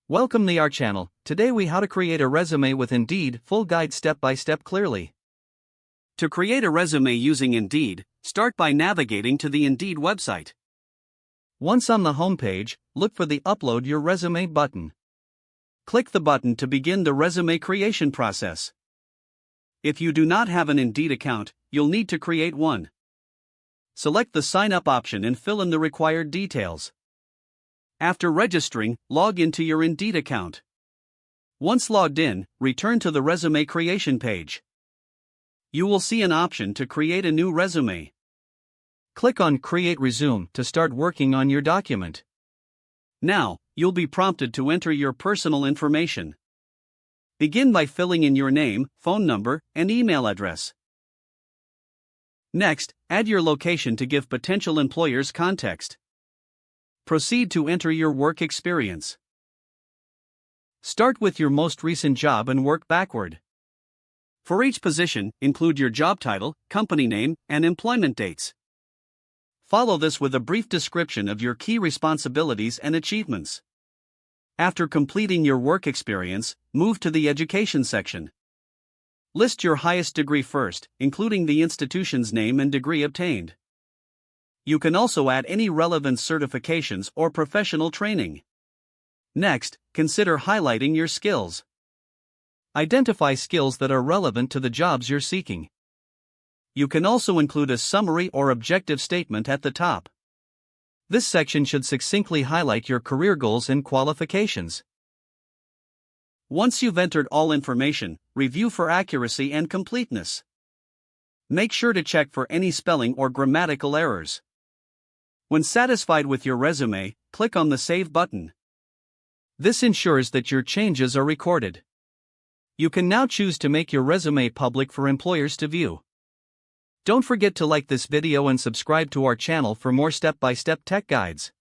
Welcome to our channel. Today we how to create a resume with Indeed, full guide step by step clearly. To create a resume using Indeed, start by navigating to the Indeed website. Once on the home page, look for the Upload Your Resume button. Click the button to begin the resume creation process. If you do not have an Indeed account, you'll need to create one. Select the Sign Up option and fill in the required details. After registering, log into your Indeed account. Once logged in, return to the resume creation page. You will see an option to create a new resume. Click on Create Resume to start working on your document. Now, you'll be prompted to enter your personal information. Begin by filling in your name, phone number, and email address. Next, add your location to give potential employers context. Proceed to enter your work experience. Start with your most recent job and work backward. For each position, include your job title, company name, and employment dates. Follow this with a brief description of your key responsibilities and achievements. After completing your work experience, move to the education section. List your highest degree first, including the institution's name and degree obtained. You can also add any relevant certifications or professional training. Next, consider highlighting your skills. Identify skills that are relevant to the jobs you're seeking. You can also include a summary or objective statement at the top. This section should succinctly highlight your career goals and qualifications. Once you've entered all information, review for accuracy and completeness. Make sure to check for any spelling or grammatical errors. When satisfied with your resume, click on the Save button. This ensures that your changes are recorded. You can now choose to make your resume public for employers to view. Don't forget to like this video and subscribe to our channel for more step-by-step tech guides.